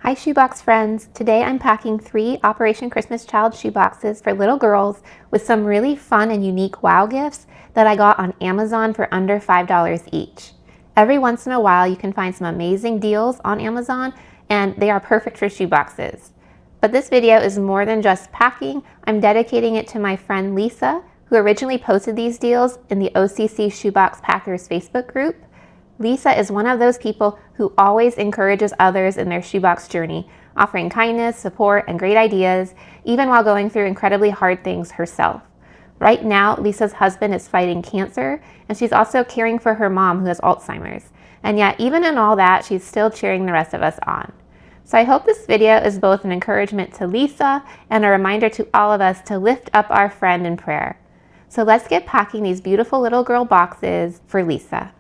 Hi shoebox friends! Today I'm packing 3 Operation Christmas Child shoeboxes for little girls with some really fun and unique wow gifts that I got on Amazon for under $5 each. Every once in a while you can find some amazing deals on Amazon and they are perfect for shoeboxes. But this video is more than just packing. I'm dedicating it to my friend Lisa, who originally posted these deals in the OCC Shoebox Packers Facebook group. Lisa is one of those people who always encourages others in their shoebox journey, offering kindness, support, and great ideas, even while going through incredibly hard things herself. Right now, Lisa's husband is fighting cancer, and she's also caring for her mom who has Alzheimer's. And yet, even in all that, she's still cheering the rest of us on. So I hope this video is both an encouragement to Lisa and a reminder to all of us to lift up our friend in prayer. So let's get packing these beautiful little girl boxes for Lisa.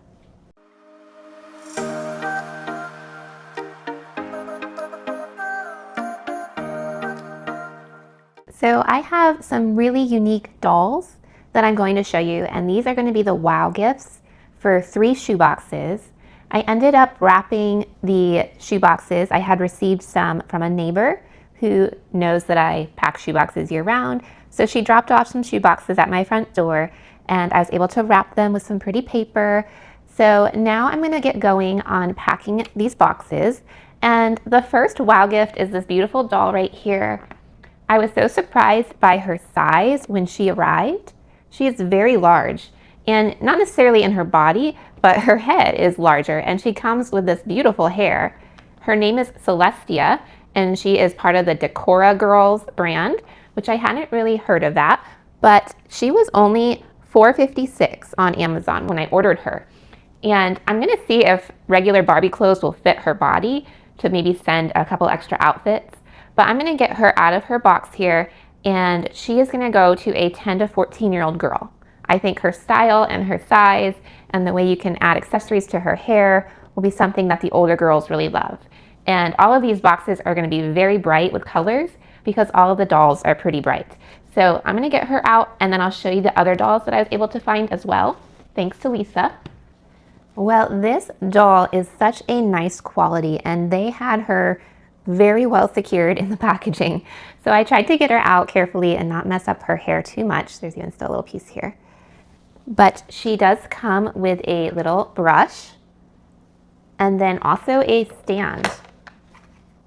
So I have some really unique dolls that I'm going to show you, and these are going to be the wow gifts for 3 shoeboxes. I ended up wrapping the shoeboxes. I had received some from a neighbor who knows that I pack shoeboxes year round. So she dropped off some shoeboxes at my front door and I was able to wrap them with some pretty paper. So now I'm going to get going on packing these boxes. And the first wow gift is this beautiful doll right here. I was so surprised by her size when she arrived. She is very large, and not necessarily in her body, but her head is larger, and she comes with this beautiful hair. Her name is Celestia, and she is part of the Decora Girls brand, which I hadn't really heard of that, but she was only $4.56 on Amazon when I ordered her. And I'm gonna see if regular Barbie clothes will fit her body to maybe send a couple extra outfits. But I'm gonna get her out of her box here, and she is gonna go to a 10 to 14-year-old girl. I think her style and her size and the way you can add accessories to her hair will be something that the older girls really love. And all of these boxes are gonna be very bright with colors because all of the dolls are pretty bright. So I'm gonna get her out and then I'll show you the other dolls that I was able to find as well, thanks to Lisa. Well, this doll is such a nice quality, and they had her very well secured in the packaging. So I tried to get her out carefully and not mess up her hair too much. There's even still a little piece here. But she does come with a little brush and then also a stand.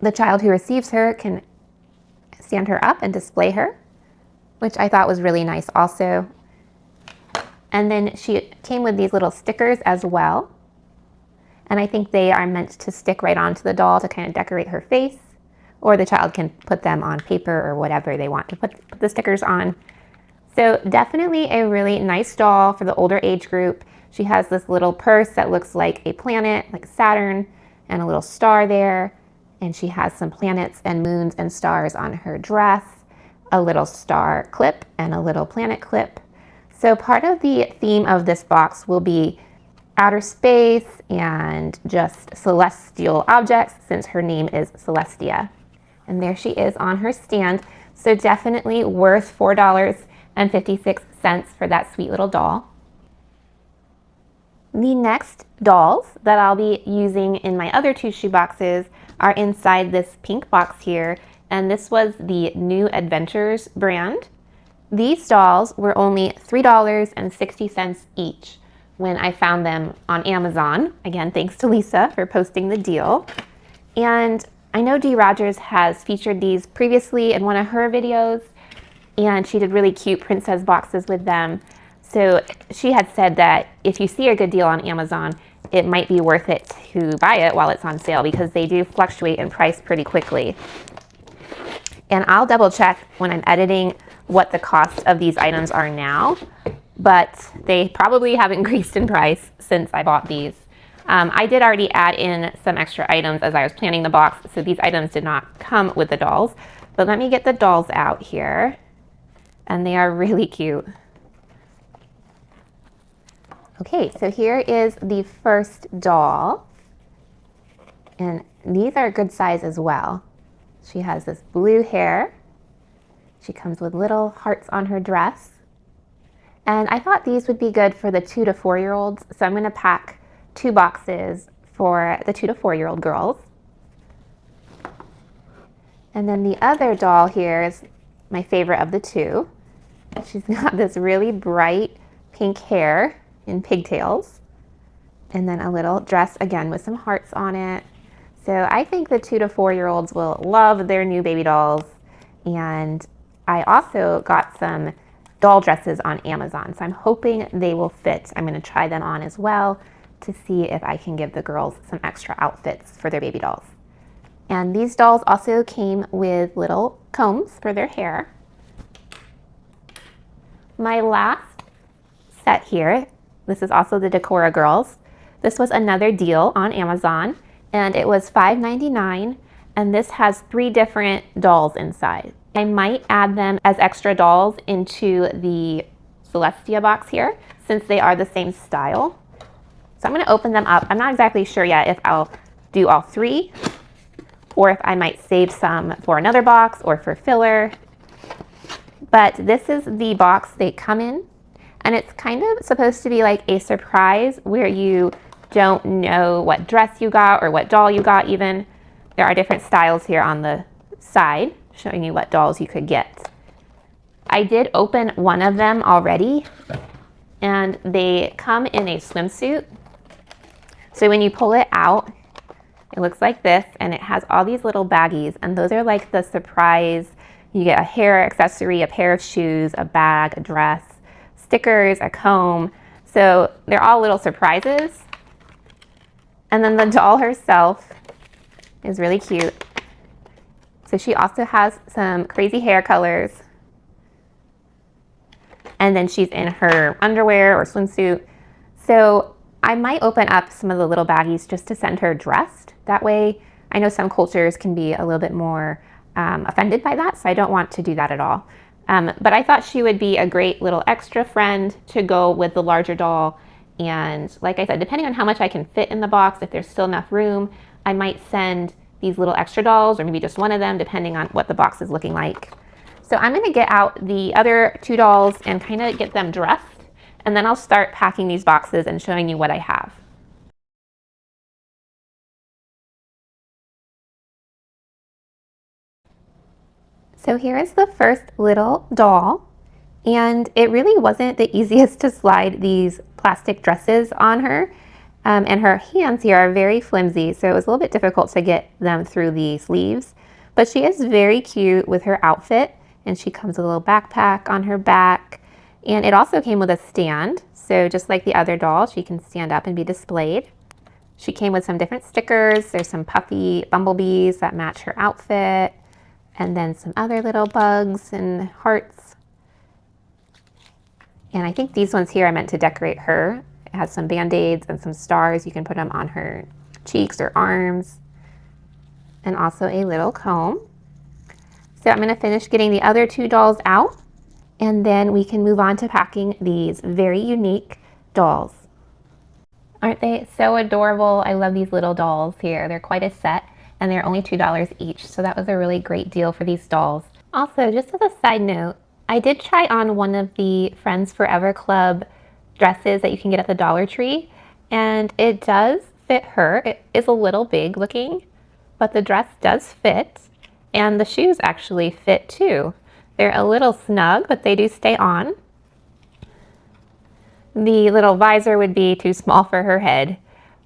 The child who receives her can stand her up and display her, which I thought was really nice also. And then she came with these little stickers as well. And I think they are meant to stick right onto the doll to kind of decorate her face, or the child can put them on paper or whatever they want to put the stickers on. So definitely a really nice doll for the older age group. She has this little purse that looks like a planet, like Saturn, and a little star there. And she has some planets and moons and stars on her dress, a little star clip and a little planet clip. So part of the theme of this box will be outer space and just celestial objects, since her name is Celestia. And there she is on her stand. So definitely worth $4.56 for that sweet little doll. The next dolls that I'll be using in my other 2 shoe boxes are inside this pink box here. And this was the New Adventures brand. These dolls were only $3.60 each when I found them on Amazon. Again, thanks to Lisa for posting the deal. And I know Dee Rogers has featured these previously in one of her videos, and she did really cute princess boxes with them. So she had said that if you see a good deal on Amazon, it might be worth it to buy it while it's on sale because they do fluctuate in price pretty quickly. And I'll double check when I'm editing what the cost of these items are now, but they probably have increased in price since I bought these. I did already add in some extra items as I was planning the box, so these items did not come with the dolls. But let me get the dolls out here, and they are really cute. Okay, so here is the first doll, and these are a good size as well. She has this blue hair. She comes with little hearts on her dress. And I thought these would be good for the 2 to 4-year-olds, so I'm going to pack 2 boxes for the 2 to 4-year-old girls. And then the other doll here is my favorite of the two. She's got this really bright pink hair in pigtails. And then a little dress again with some hearts on it. So I think the 2 to 4-year-olds will love their new baby dolls. And I also got some doll dresses on Amazon, so I'm hoping they will fit. I'm going to try them on as well to see if I can give the girls some extra outfits for their baby dolls. And these dolls also came with little combs for their hair. My last set here, this is also the Decora Girls. This was another deal on Amazon, and it was $5.99, and this has 3 different dolls inside. I might add them as extra dolls into the Celestia box here, since they are the same style. So I'm going to open them up. I'm not exactly sure yet if I'll do all 3, or if I might save some for another box or for filler. But this is the box they come in, and it's kind of supposed to be like a surprise where you don't know what dress you got or what doll you got even. There are different styles here on the side showing you what dolls you could get. I did open one of them already, and they come in a swimsuit. So when you pull it out, it looks like this, and it has all these little baggies, and those are like the surprise. You get a hair accessory, a pair of shoes, a bag, a dress, stickers, a comb. So they're all little surprises. And then the doll herself is really cute. So she also has some crazy hair colors. And then she's in her underwear or swimsuit. So I might open up some of the little baggies just to send her dressed. That way, I know some cultures can be a little bit more offended by that, so I don't want to do that at all. But I thought she would be a great little extra friend to go with the larger doll. And like I said, depending on how much I can fit in the box, if there's still enough room, I might send these little extra dolls, or maybe just one of them, depending on what the box is looking like. So I'm going to get out the other 2 dolls and kind of get them dressed, and then I'll start packing these boxes and showing you what I have. So here is the first little doll, and it really wasn't the easiest to slide these plastic dresses on her. And her hands here are very flimsy, so it was a little bit difficult to get them through the sleeves. But she is very cute with her outfit, and she comes with a little backpack on her back. And it also came with a stand, so just like the other doll, she can stand up and be displayed. She came with some different stickers. There's some puffy bumblebees that match her outfit, and then some other little bugs and hearts. And I think these ones here I meant to decorate her. It has some band-aids and some stars. You can put them on her cheeks or arms. And also a little comb. So I'm going to finish getting the other 2 dolls out, and then we can move on to packing these very unique dolls. Aren't they so adorable? I love these little dolls here. They're quite a set, and they're only $2 each. So that was a really great deal for these dolls. Also, just as a side note, I did try on one of the Friends Forever Club dresses that you can get at the Dollar Tree, and it does fit her. It is a little big looking, but the dress does fit, and the shoes actually fit too. They're a little snug, but they do stay on. The little visor would be too small for her head,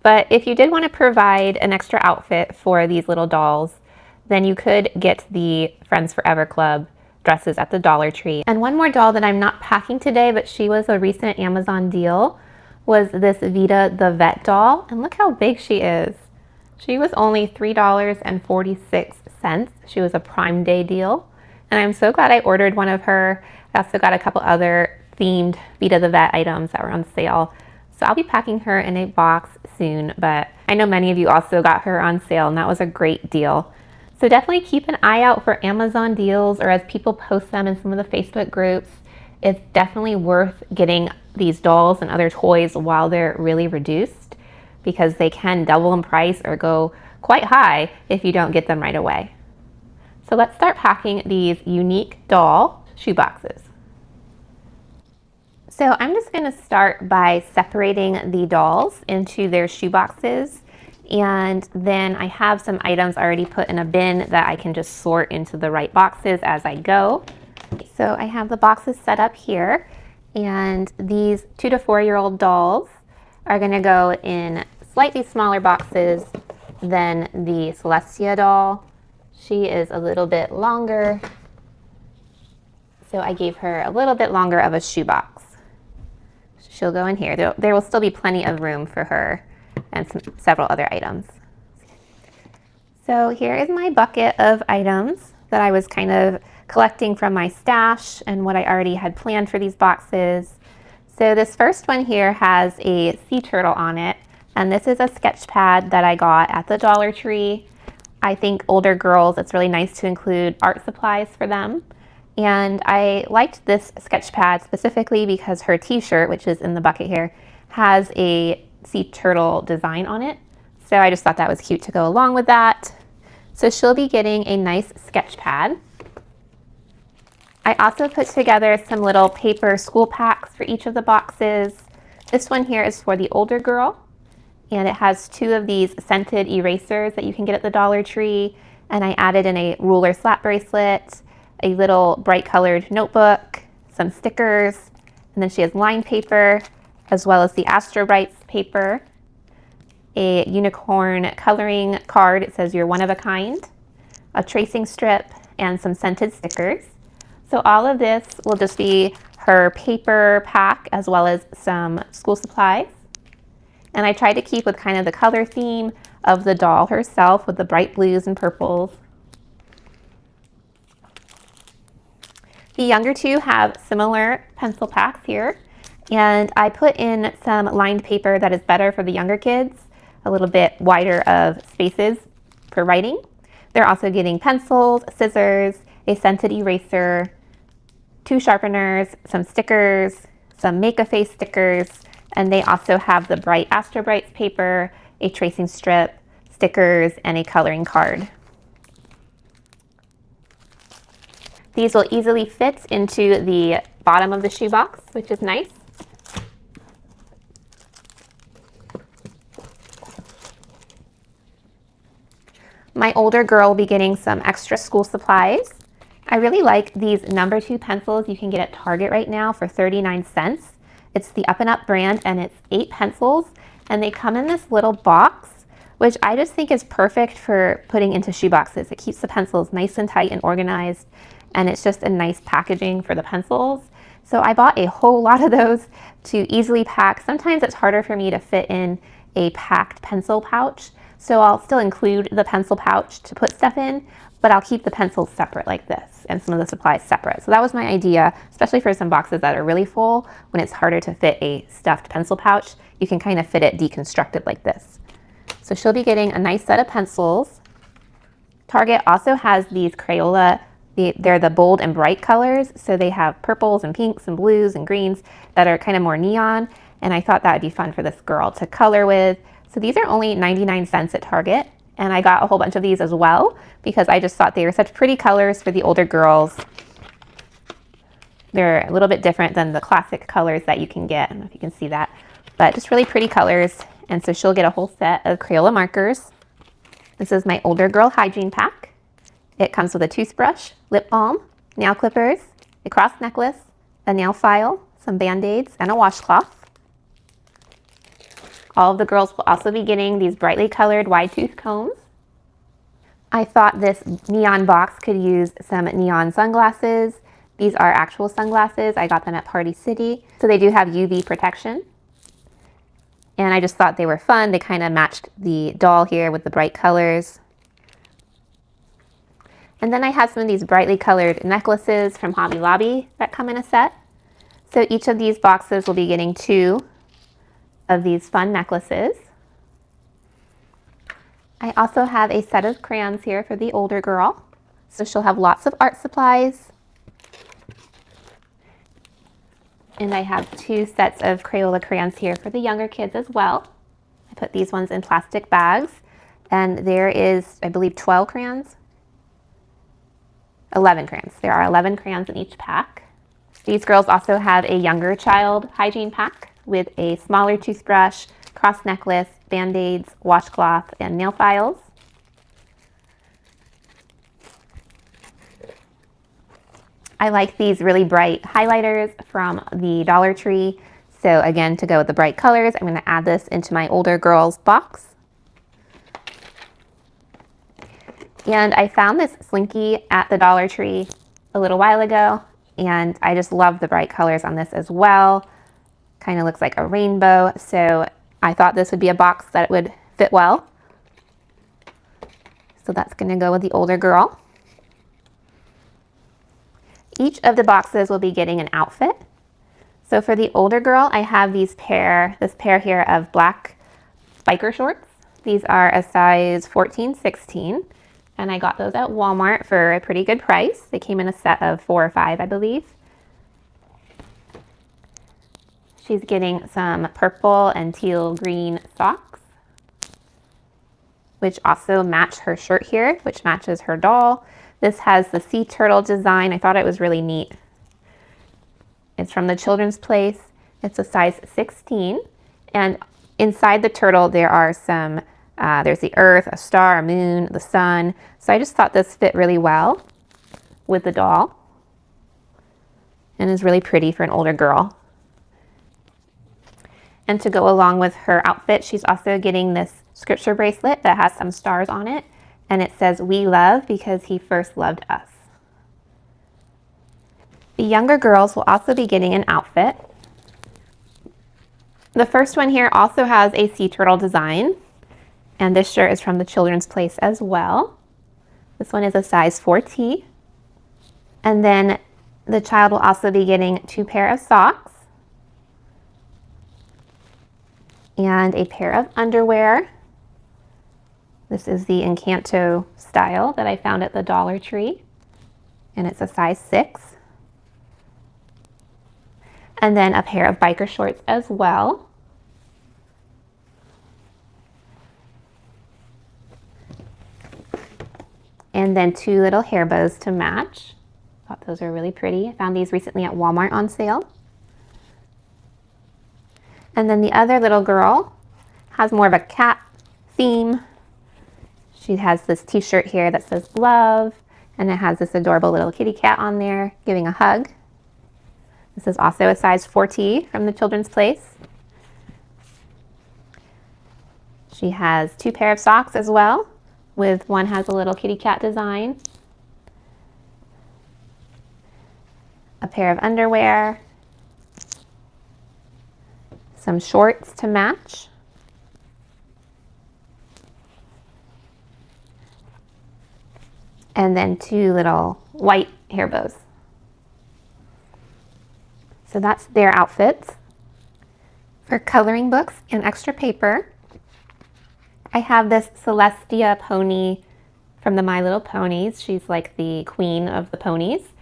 but if you did want to provide an extra outfit for these little dolls, then you could get the Friends Forever Club dresses at the Dollar Tree. And one more doll that I'm not packing today, but she was a recent Amazon deal, was this Vita the Vet doll. And look how big she is. She was only $3.46. She was a Prime Day deal. And I'm so glad I ordered one of her. I also got a couple other themed Vita the Vet items that were on sale. So I'll be packing her in a box soon, but I know many of you also got her on sale, and that was a great deal. So definitely keep an eye out for Amazon deals, or as people post them in some of the Facebook groups. It's definitely worth getting these dolls and other toys while they're really reduced, because they can double in price or go quite high if you don't get them right away. So let's start packing these unique doll shoe boxes. So I'm just going to start by separating the dolls into their shoe boxes. And then I have some items already put in a bin that I can just sort into the right boxes as I go. So I have the boxes set up here, and these 2 to 4-year-old dolls are going to go in slightly smaller boxes than the Celestia doll. She is a little bit longer, so I gave her a little bit longer of a shoebox. She'll go in here. There will still be plenty of room for her and several other items. So here is my bucket of items that I was kind of collecting from my stash and what I already had planned for these boxes. So this first one here has a sea turtle on it, and this is a sketch pad that I got at the Dollar Tree. I think older girls, it's really nice to include art supplies for them. And I liked this sketch pad specifically because her t-shirt, which is in the bucket here, has a sea turtle design on it. So I just thought that was cute to go along with that. So she'll be getting a nice sketch pad. I also put together some little paper school packs for each of the boxes. This one here is for the older girl, and it has 2 of these scented erasers that you can get at the Dollar Tree. And I added in a ruler slap bracelet, a little bright colored notebook, some stickers, and then she has lined paper, as well as the Astro Brights paper, a unicorn coloring card. It says you're one of a kind, a tracing strip, and some scented stickers. So all of this will just be her paper pack as well as some school supplies. And I tried to keep with kind of the color theme of the doll herself with the bright blues and purples. The younger 2 have similar pencil packs here. And I put in some lined paper that is better for the younger kids, a little bit wider of spaces for writing. They're also getting pencils, scissors, a scented eraser, 2 sharpeners, some stickers, some make-a-face stickers, and they also have the bright Astro Brights paper, a tracing strip, stickers, and a coloring card. These will easily fit into the bottom of the shoebox, which is nice. My older girl will be getting some extra school supplies. I really like these number 2 pencils you can get at Target right now for 39 cents. It's the Up and Up brand, and it's 8 pencils, and they come in this little box, which I just think is perfect for putting into shoe boxes. It keeps the pencils nice and tight and organized, and it's just a nice packaging for the pencils. So I bought a whole lot of those to easily pack. Sometimes it's harder for me to fit in a packed pencil pouch, so I'll still include the pencil pouch to put stuff in, but I'll keep the pencils separate like this and some of the supplies separate. So that was my idea, especially for some boxes that are really full. When it's harder to fit a stuffed pencil pouch, you can kind of fit it deconstructed like this. So she'll be getting a nice set of pencils. Target also has these Crayola, they're the bold and bright colors. So they have purples and pinks and blues and greens that are kind of more neon. And I thought that would be fun for this girl to color with. So these are only 99 cents at Target. And I got a whole bunch of these as well because I just thought they were such pretty colors for the older girls. They're a little bit different than the classic colors that you can get. I don't know if you can see that, but just really pretty colors. And so she'll get a whole set of Crayola markers. This is my older girl hygiene pack. It comes with a toothbrush, lip balm, nail clippers, a cross necklace, a nail file, some Band-Aids, and a washcloth. All of the girls will also be getting these brightly colored wide tooth combs. I thought this neon box could use some neon sunglasses. These are actual sunglasses. I got them at Party City. So they do have UV protection. And I just thought they were fun. They kind of matched the doll here with the bright colors. And then I have some of these brightly colored necklaces from Hobby Lobby that come in a set. So each of these boxes will be getting 2 of these fun necklaces. I also have a set of crayons here for the older girl. So she'll have lots of art supplies. And I have 2 sets of Crayola crayons here for the younger kids as well. I put these ones in plastic bags. And there is, I believe, 12 crayons. 11 crayons. There are 11 crayons in each pack. These girls also have a younger child hygiene pack with a smaller toothbrush, cross necklace, band-aids, washcloth, and nail files. I like these really bright highlighters from the Dollar Tree. So again, to go with the bright colors, I'm going to add this into my older girls box. And I found this Slinky at the Dollar Tree a little while ago, and I just love the bright colors on this as well. Kind of looks like a rainbow, so I thought this would be a box that would fit well. So that's going to go with the older girl. Each of the boxes will be getting an outfit. So for the older girl, I have this pair here of black biker shorts. These are a size 14-16, and I got those at Walmart for a pretty good price. They came in a set of 4 or 5, I believe. She's getting some purple and teal green socks, which also match her shirt here, which matches her doll. This has the sea turtle design. I thought it was really neat. It's from the Children's Place. It's a size 16. And inside the turtle, there are some, there's the earth, a star, a moon, the sun. So I just thought this fit really well with the doll and is really pretty for an older girl. And to go along with her outfit, she's also getting this scripture bracelet that has some stars on it. And it says, "We love because he first loved us." The younger girls will also be getting an outfit. The first one here also has a sea turtle design. And this shirt is from the Children's Place as well. This one is a size 4T. And then the child will also be getting 2 pair of socks and a pair of underwear. This is the Encanto style that I found at the Dollar Tree, and it's a size 6. And then a pair of biker shorts as well. And then 2 little hair bows to match. Thought those were really pretty. I found these recently at Walmart on sale. And then the other little girl has more of a cat theme. She has this t-shirt here that says love, and it has this adorable little kitty cat on there giving a hug. This is also a size 4T from the Children's Place. She has 2 pair of socks as well, with one has a little kitty cat design, a pair of underwear, some shorts to match, and then 2 little white hair bows. So that's their outfits. For coloring books and extra paper, I have this Celestia pony from the My Little Ponies. She's like the queen of the ponies.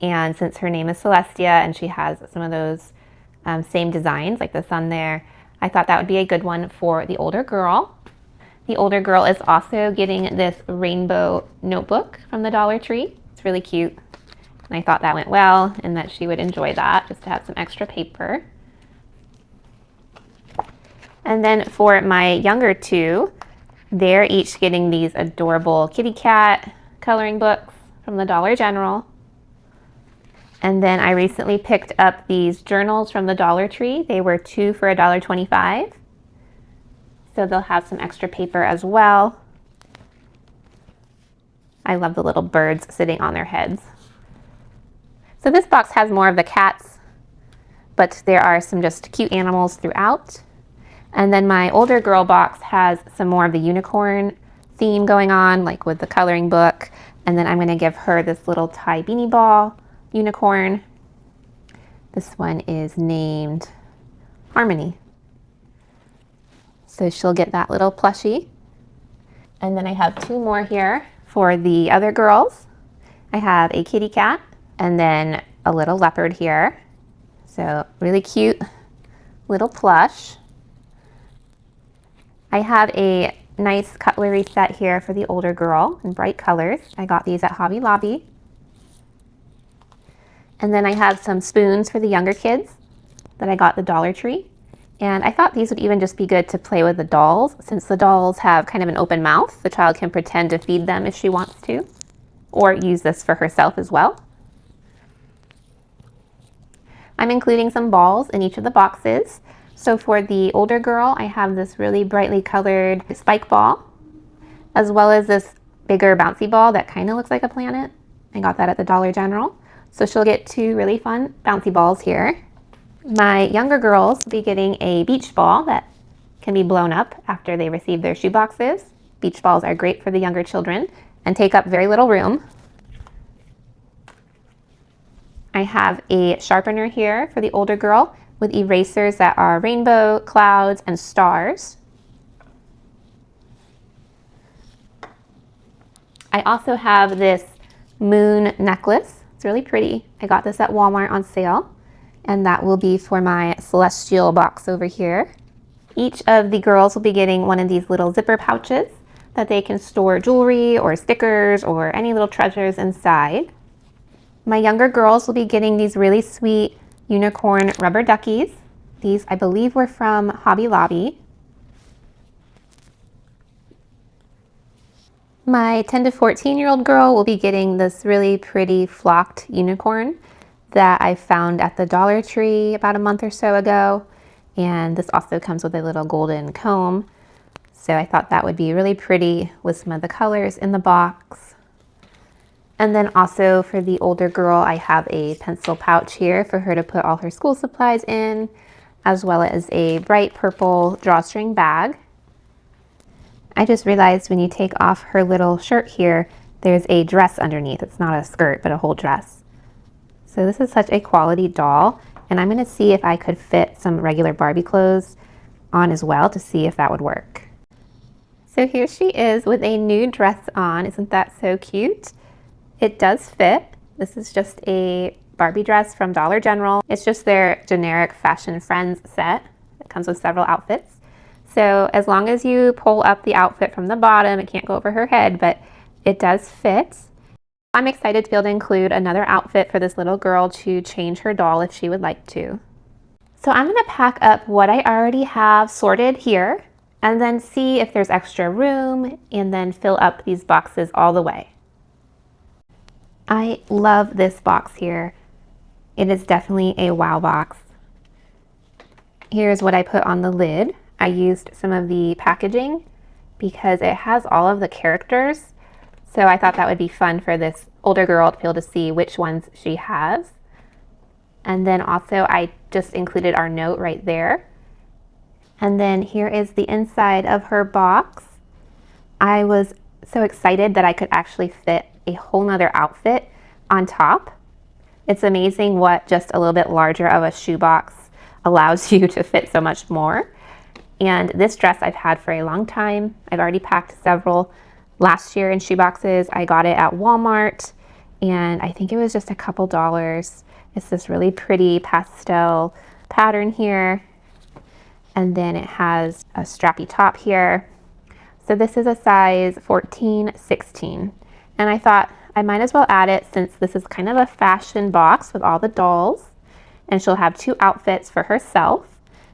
And since her name is Celestia and she has some of those same designs like the sun there, I thought that would be a good one for the older girl. The older girl is also getting this rainbow notebook from the Dollar Tree. It's really cute. And I thought that went well and that she would enjoy that, just to have some extra paper. And then for my younger 2, they're each getting these adorable kitty cat coloring books from the Dollar General. And then I recently picked up these journals from the Dollar Tree. They were 2 for $1.25. So they'll have some extra paper as well. I love the little birds sitting on their heads. So this box has more of the cats, but there are some just cute animals throughout. And then my older girl box has some more of the unicorn theme going on, like with the coloring book. And then I'm going to give her this little tie beanie ball unicorn. This one is named Harmony. So she'll get that little plushie. And then I have 2 more here for the other girls. I have a kitty cat and then a little leopard here. So really cute little plush. I have a nice cutlery set here for the older girl in bright colors. I got these at Hobby Lobby. And then I have some spoons for the younger kids that I got at the Dollar Tree. And I thought these would even just be good to play with the dolls. Since the dolls have kind of an open mouth, the child can pretend to feed them if she wants to, or use this for herself as well. I'm including some balls in each of the boxes. So for the older girl, I have this really brightly colored spike ball, as well as this bigger bouncy ball that kind of looks like a planet. I got that at the Dollar General. So she'll get 2 really fun bouncy balls here. My younger girls will be getting a beach ball that can be blown up after they receive their shoe boxes. Beach balls are great for the younger children and take up very little room. I have a sharpener here for the older girl with erasers that are rainbow, clouds, and stars. I also have this moon necklace. It's really pretty. I got this at Walmart on sale, and that will be for my celestial box over here. Each of the girls will be getting one of these little zipper pouches that they can store jewelry or stickers or any little treasures inside. My younger girls will be getting these really sweet unicorn rubber duckies. These, I believe, were from Hobby Lobby. My 10 to 14-year-old girl will be getting this really pretty flocked unicorn that I found at the Dollar Tree about a month or so ago. And this also comes with a little golden comb. So I thought that would be really pretty with some of the colors in the box. And then also for the older girl, I have a pencil pouch here for her to put all her school supplies in, as well as a bright purple drawstring bag. I just realized when you take off her little shirt here, there's a dress underneath. It's not a skirt, but a whole dress. So this is such a quality doll, and I'm going to see if I could fit some regular Barbie clothes on as well to see if that would work. So here she is with a new dress on. Isn't that so cute? It does fit. This is just a Barbie dress from Dollar General. It's just their generic Fashion Friends set. It comes with several outfits. So as long as you pull up the outfit from the bottom, it can't go over her head, but it does fit. I'm excited to be able to include another outfit for this little girl to change her doll if she would like to. So I'm going to pack up what I already have sorted here and then see if there's extra room and then fill up these boxes all the way. I love this box here. It is definitely a wow box. Here's what I put on the lid. I used some of the packaging because it has all of the characters. So I thought that would be fun for this older girl to be able to see which ones she has. And then also I just included our note right there. And then here is the inside of her box. I was so excited that I could actually fit a whole nother outfit on top. It's amazing what just a little bit larger of a shoebox allows you to fit so much more. And this dress I've had for a long time. I've already packed several last year in shoeboxes. I got it at Walmart and I think it was just a couple dollars. It's this really pretty pastel pattern here. And then it has a strappy top here. So this is a size 14-16. And I thought I might as well add it since this is kind of a fashion box with all the dolls. And she'll have 2 outfits for herself.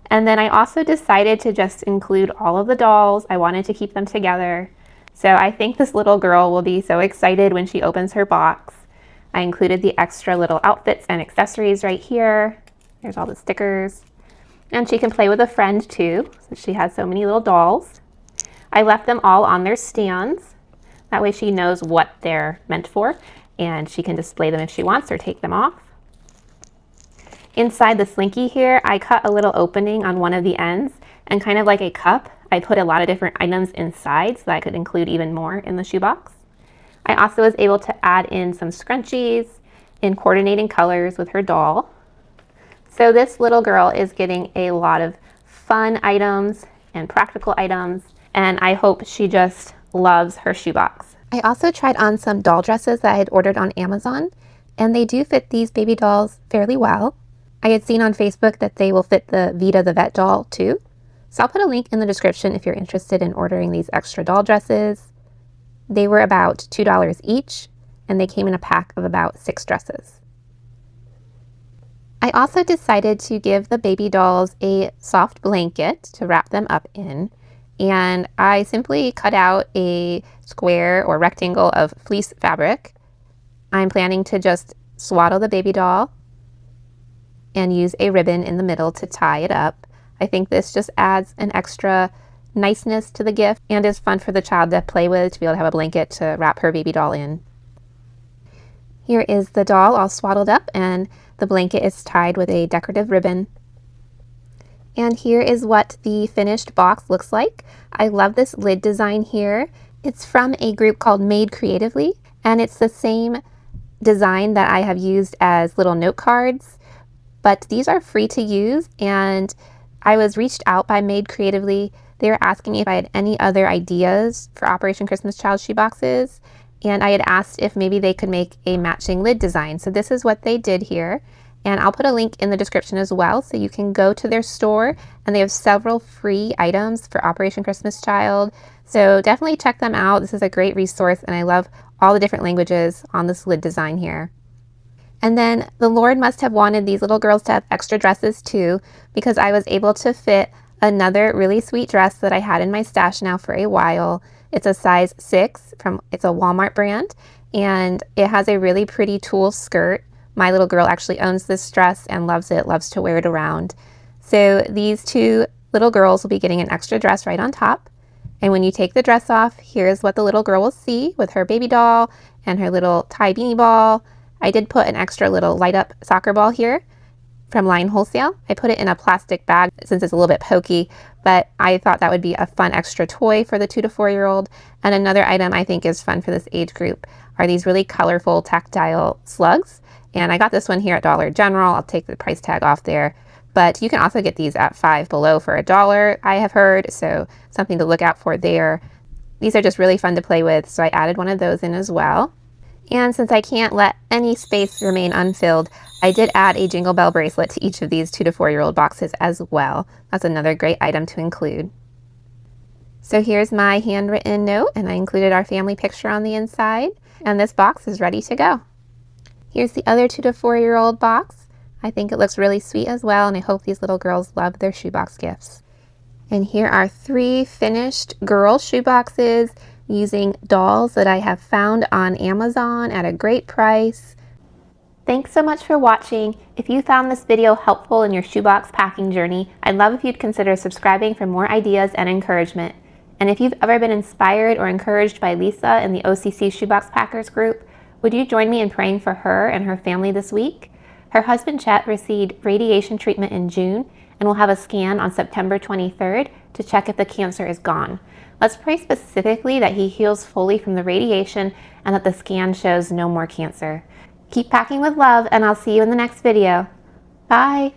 And then I also decided to just include all of the dolls. I wanted to keep them together. So I think this little girl will be so excited when she opens her box. I included the extra little outfits and accessories right here. There's all the stickers. And she can play with a friend too, since she has so many little dolls. I left them all on their stands. That way she knows what they're meant for and she can display them if she wants or take them off. Inside the slinky here, I cut a little opening on one of the ends and kind of like a cup, I put a lot of different items inside so that I could include even more in the shoebox. I also was able to add in some scrunchies in coordinating colors with her doll. So this little girl is getting a lot of fun items and practical items, and I hope she just loves her shoebox. I also tried on some doll dresses that I had ordered on Amazon, and they do fit these baby dolls fairly well. I had seen on Facebook that they will fit the Vita the Vet doll too. So I'll put a link in the description if you're interested in ordering these extra doll dresses. They were about $2 each, and they came in a pack of about 6 dresses. I also decided to give the baby dolls a soft blanket to wrap them up in, and I simply cut out a square or rectangle of fleece fabric. I'm planning to just swaddle the baby doll and use a ribbon in the middle to tie it up. I think this just adds an extra niceness to the gift and is fun for the child to play with, to be able to have a blanket to wrap her baby doll in. Here is the doll all swaddled up, and the blanket is tied with a decorative ribbon. And here is what the finished box looks like. I love this lid design here. It's from a group called Made Creatively, and it's the same design that I have used as little note cards, but these are free to use, and I was reached out by Made Creatively. They were asking me if I had any other ideas for Operation Christmas Child shoeboxes, and I had asked if maybe they could make a matching lid design. So this is what they did here, and I'll put a link in the description as well, so you can go to their store, and they have several free items for Operation Christmas Child. So definitely check them out. This is a great resource, and I love all the different languages on this lid design here. And then the Lord must have wanted these little girls to have extra dresses too, because I was able to fit another really sweet dress that I had in my stash now for a while. It's a size 6 it's a Walmart brand, and it has a really pretty tulle skirt. My little girl actually owns this dress and loves it, loves to wear it around. So these two little girls will be getting an extra dress right on top. And when you take the dress off, here's what the little girl will see with her baby doll and her little tie beanie ball. I did put an extra little light up soccer ball here from Line Wholesale. I put it in a plastic bag since it's a little bit pokey, but I thought that would be a fun extra toy for the 2 to 4-year-old. And another item I think is fun for this age group are these really colorful tactile slugs. And I got this one here at Dollar General. I'll take the price tag off there. But you can also get these at Five Below for $1, I have heard, so something to look out for there. These are just really fun to play with, so I added one of those in as well. And since I can't let any space remain unfilled, I did add a Jingle Bell bracelet to each of these 2 to 4-year-old boxes as well. That's another great item to include. So here's my handwritten note, and I included our family picture on the inside, and this box is ready to go. Here's the other 2 to 4-year-old box. I think it looks really sweet as well, and I hope these little girls love their shoebox gifts. And here are 3 finished girl shoeboxes using dolls that I have found on Amazon at a great price. Thanks so much for watching. If you found this video helpful in your shoebox packing journey, I'd love if you'd consider subscribing for more ideas and encouragement. And if you've ever been inspired or encouraged by Lisa in the OCC Shoebox Packers group, would you join me in praying for her and her family this week? Her husband Chet received radiation treatment in June and will have a scan on September 23rd to check if the cancer is gone. Let's pray specifically that he heals fully from the radiation and that the scan shows no more cancer. Keep packing with love, and I'll see you in the next video. Bye!